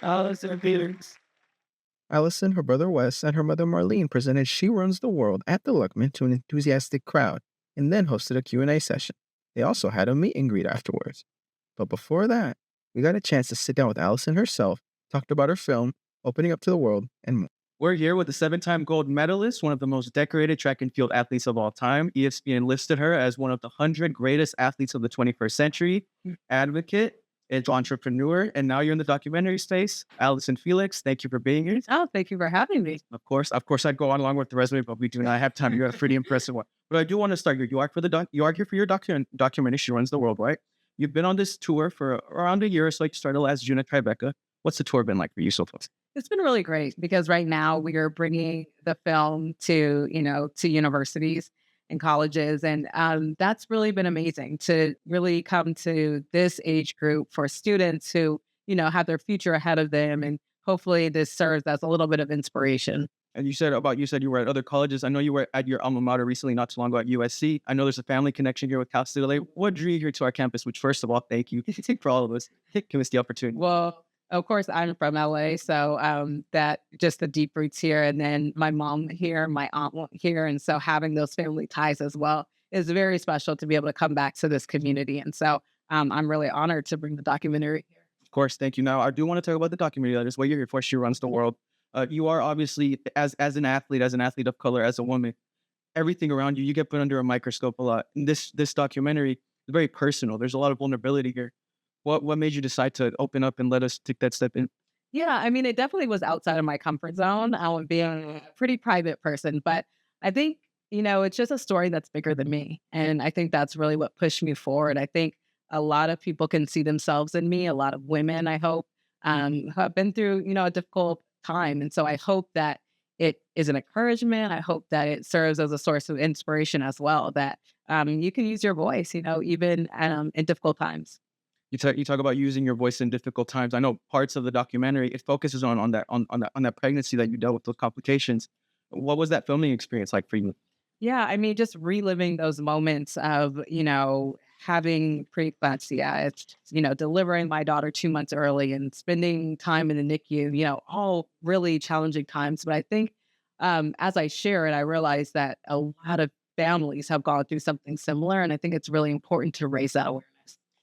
Allyson Felix. Allison, her brother Wes, and her mother Marlene presented She Runs the World at the Luckman to an enthusiastic crowd, and then hosted a Q&A session. They also had a meet and greet afterwards. But before that, we got a chance to sit down with Allison herself, talked about her film, opening up to the world, and more. We're here with a 7-time gold medalist, one of the most decorated track and field athletes of all time. ESPN listed her as one of the 100 greatest athletes of the 21st century, advocate, and entrepreneur. And now you're in the documentary space. Allyson Felix, thank you for being here. Oh, thank you for having me. Of course, I'd go on along with the resume, but we do not have time. You're a pretty impressive one. But I do want to start here. You are here for your documentary. She Runs the World, right? You've been on this tour for around a year or so. You started last June at Tribeca. What's the tour been like for you so far? It's been really great because right now we are bringing the film to universities and colleges. And that's really been amazing to really come to this age group for students who, have their future ahead of them. And hopefully this serves as a little bit of inspiration. And you said you were at other colleges. I know you were at your alma mater recently, not too long ago at USC. I know there's a family connection here with Cal State LA. What drew you here to our campus? Which, first of all, thank you for all of us giving us the opportunity. Well, of course, I'm from LA, so that just the deep roots here, and then my mom here, my aunt here, and so having those family ties as well is very special to be able to come back to this community. And so I'm really honored to bring the documentary here. Of course, thank you. Now, I do want to talk about the documentary. That is what you're here for. She Runs the World. You are obviously, as an athlete of color, as a woman, everything around you, you get put under a microscope a lot. And this documentary is very personal. There's a lot of vulnerability here. What made you decide to open up and let us take that step in? Yeah, I mean, it definitely was outside of my comfort zone. I would be a pretty private person, but I think, it's just a story that's bigger than me. And I think that's really what pushed me forward. I think a lot of people can see themselves in me, a lot of women, I hope, who have been through, a difficult time. And so I hope that it is an encouragement. I hope that it serves as a source of inspiration as well, that you can use your voice, even in difficult times. You talk about using your voice in difficult times. I know parts of the documentary, it focuses on that pregnancy that you dealt with, those complications. What was that filming experience like for you? Yeah, I mean, just reliving those moments of, having preeclampsia, it's, delivering my daughter 2 months early and spending time in the NICU, all really challenging times. But I think as I share it, I realize that a lot of families have gone through something similar. And I think it's really important to raise that awareness.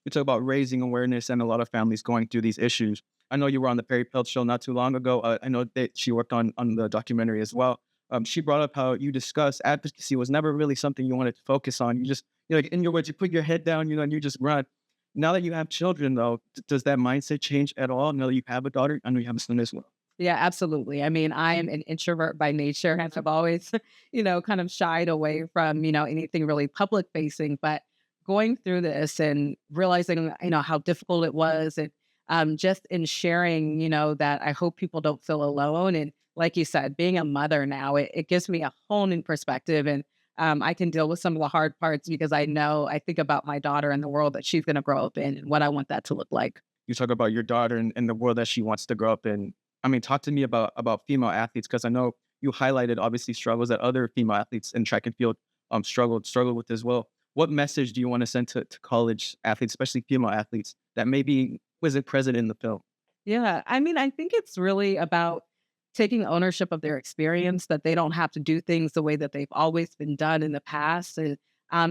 You talk about raising awareness and a lot of families going through these issues. I know you were on the Perry Pelt show not too long ago. I know that she worked on the documentary as well. She brought up how you discussed advocacy was never really something you wanted to focus on. You just, like in your words, you put your head down, and you just run. Now that you have children, though, does that mindset change at all? Now that you have a daughter, I know you have a son as well. Yeah, absolutely. I mean, I am an introvert by nature, and I've always, kind of shied away from, anything really public facing. But going through this and realizing, how difficult it was, and just in sharing, that I hope people don't feel alone. And like you said, being a mother now, it gives me a whole new perspective, and I can deal with some of the hard parts because I think about my daughter and the world that she's going to grow up in and what I want that to look like. You talk about your daughter and the world that she wants to grow up in. I mean, talk to me about female athletes, because I know you highlighted obviously struggles that other female athletes in track and field struggled with as well. What message do you want to send to college athletes, especially female athletes, that maybe wasn't present in the film? Yeah, I mean, I think it's really about taking ownership of their experience, that they don't have to do things the way that they've always been done in the past, and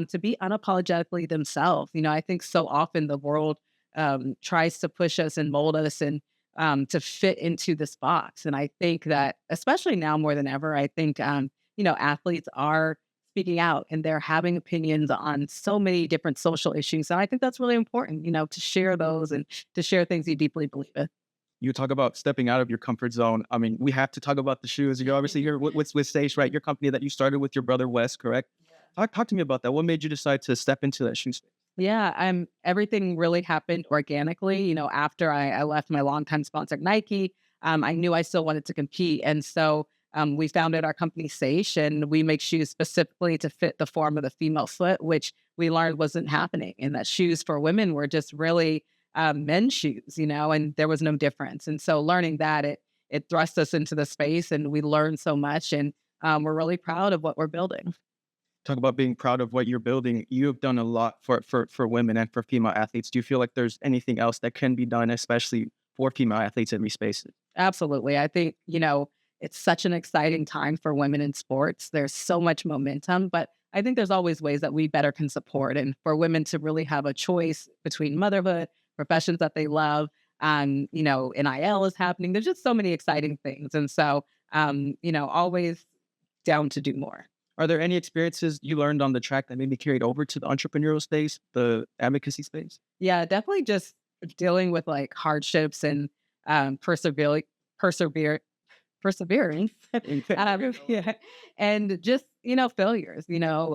to be unapologetically themselves. I think so often the world tries to push us and mold us and to fit into this box. And I think that, especially now more than ever, I think, athletes are speaking out and they're having opinions on so many different social issues. And I think that's really important, to share those and to share things you deeply believe in. You talk about stepping out of your comfort zone. I mean, we have to talk about the shoes. You're obviously here with Sage, right? Your company that you started with your brother Wes, correct? Yeah. Talk to me about that. What made you decide to step into that shoe space? Yeah, everything really happened organically. After I left my longtime sponsor, Nike, I knew I still wanted to compete. And so we founded our company, Sage, and we make shoes specifically to fit the form of the female foot, which we learned wasn't happening. And that shoes for women were just really men's shoes, and there was no difference. And so learning that, it thrust us into the space, and we learned so much. And we're really proud of what we're building. Talk about being proud of what you're building. You have done a lot for women and for female athletes. Do you feel like there's anything else that can be done, especially for female athletes in these spaces? Absolutely. I think, it's such an exciting time for women in sports. There's so much momentum, but I think there's always ways that we better can support and for women to really have a choice between motherhood, professions that they love. NIL is happening. There's just so many exciting things. And so, always down to do more. Are there any experiences you learned on the track that maybe carried over to the entrepreneurial space, the advocacy space? Yeah, definitely just dealing with like hardships and persevere perseverance. Yeah. And just, failures.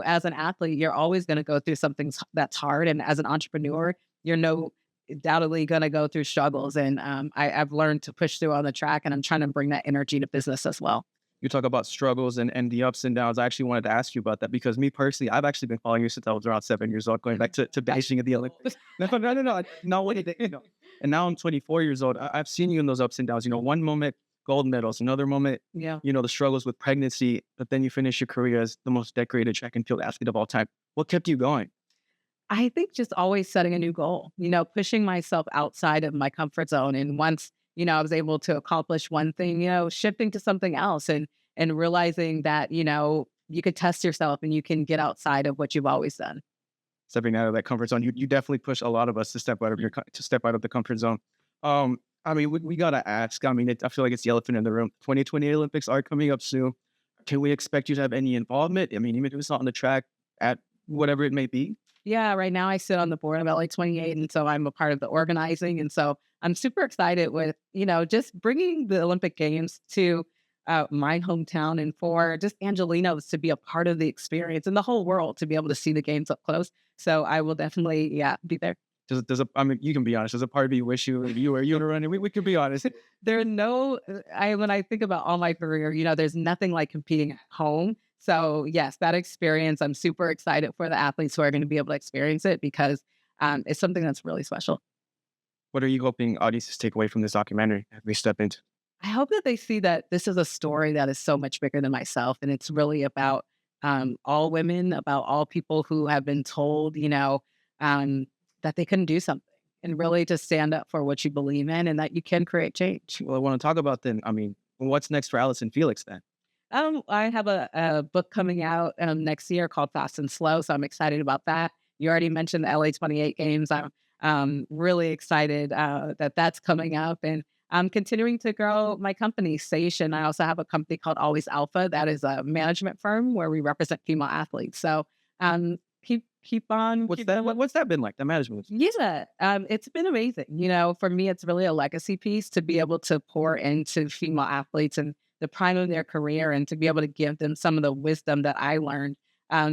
As an athlete, you're always going to go through something that's hard. And as an entrepreneur, you're no doubtedly going to go through struggles. And I've learned to push through on the track, and I'm trying to bring that energy to business as well. You talk about struggles and the ups and downs. I actually wanted to ask you about that because me personally, I've actually been following you since I was around 7 years old, going back to Beijing at the Olympics. No. No, wait, And now I'm 24 years old. I've seen you in those ups and downs. One moment, gold medals, another moment, Yeah. The struggles with pregnancy, but then you finish your career as the most decorated track and field athlete of all time. What kept you going? I think just always setting a new goal, pushing myself outside of my comfort zone. And once, I was able to accomplish one thing, shifting to something else and realizing that, you could test yourself and you can get outside of what you've always done. Stepping out of that comfort zone, you definitely push a lot of us to step out of the comfort zone. We gotta ask. I feel like it's the elephant in the room. 2028 Olympics are coming up soon. Can we expect you to have any involvement? Even if it's not on the track, at whatever it may be. Yeah, right now I sit on the board of LA28, and so I'm a part of the organizing. And so I'm super excited with, just bringing the Olympic Games to my hometown and for just Angelinos to be a part of the experience and the whole world to be able to see the games up close. So I will definitely, be there. You can be honest. There's a part of you wish you were running. We can be honest. There are when I think about all my career, there's nothing like competing at home. So yes, that experience, I'm super excited for the athletes who are going to be able to experience it because it's something that's really special. What are you hoping audiences take away from this documentary as we step into? I hope that they see that this is a story that is so much bigger than myself. And it's really about all women, about all people who have been told, that they couldn't do something and really to stand up for what you believe in and that you can create change. Well, I want to talk about then. What's next for Allyson Felix then? I have a book coming out next year called Fast and Slow, so I'm excited about that. You already mentioned the LA28 games. I'm really excited that that's coming up, and I'm continuing to grow my company, Station. I also have a company called Always Alpha. That is a management firm where we represent female athletes. So keep on. What's that been like? The management? Yeah, it's been amazing. For me, it's really a legacy piece to be able to pour into female athletes and the prime of their career and to be able to give them some of the wisdom that I learned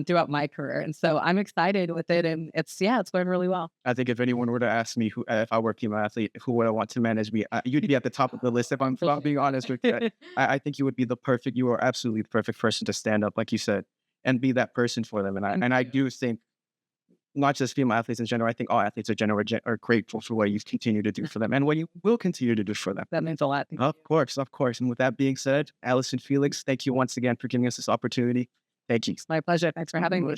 throughout my career. And so I'm excited with it. And it's going really well. I think if anyone were to ask me if I were a female athlete, who would I want to manage me, you'd be at the top of the list if I'm being honest with you. I think you would be you are absolutely the perfect person to stand up, like you said, and be that person for them. And I do think not just female athletes in general, I think all athletes in general are grateful for what you continue to do for them and what you will continue to do for them. That means a lot. Of course. And with that being said, Allyson Felix, thank you once again for giving us this opportunity. Thank you. It's my pleasure. Thanks for having me.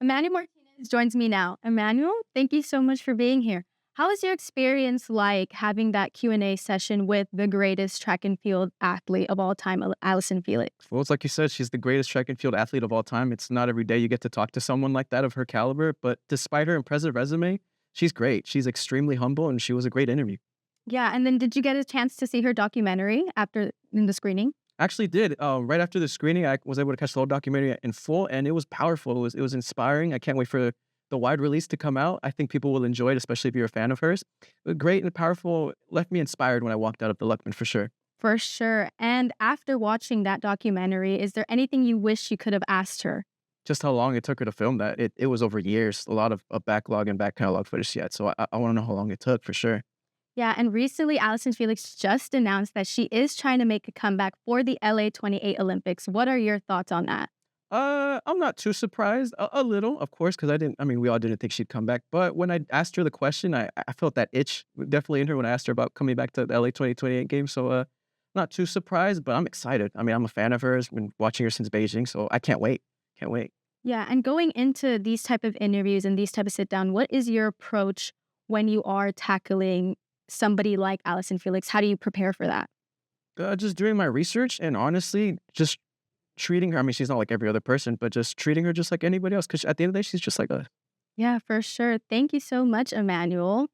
Emanuel Martinez joins me now. Emanuel, thank you so much for being here. How was your experience like having that Q&A session with the greatest track and field athlete of all time, Allyson Felix? Well, it's like you said, she's the greatest track and field athlete of all time. It's not every day you get to talk to someone like that of her caliber, but despite her impressive resume, she's great. She's extremely humble, and she was a great interview. Yeah, and then did you get a chance to see her documentary in the screening? Actually did. Right after the screening, I was able to catch the whole documentary in full, and it was powerful. It was inspiring. I can't wait for the wide release to come out. I think people will enjoy it, especially if you're a fan of hers. Great and powerful. Left me inspired when I walked out of the Luckman, for sure. For sure. And after watching that documentary, is there anything you wish you could have asked her? Just how long it took her to film that. It was over years. A lot of backlog and back catalog footage yet. So I want to know how long it took, for sure. Yeah, and recently Allyson Felix just announced that she is trying to make a comeback for the LA28 Olympics. What are your thoughts on that? I'm not too surprised. A little, of course, because we all didn't think she'd come back. But when I asked her the question, I felt that itch definitely in her when I asked her about coming back to the LA 2028 games. So not too surprised, but I'm excited. I'm a fan of hers. Been watching her since Beijing, so I can't wait. Can't wait. Yeah, and going into these type of interviews and these type of sit down, what is your approach when you are tackling somebody like Allyson Felix? How do you prepare for that? Just doing my research and honestly, just treating her. I mean, she's not like every other person, but just treating her just like anybody else. Because at the end of the day, she's just like us. Yeah, for sure. Thank you so much, Emmanuel.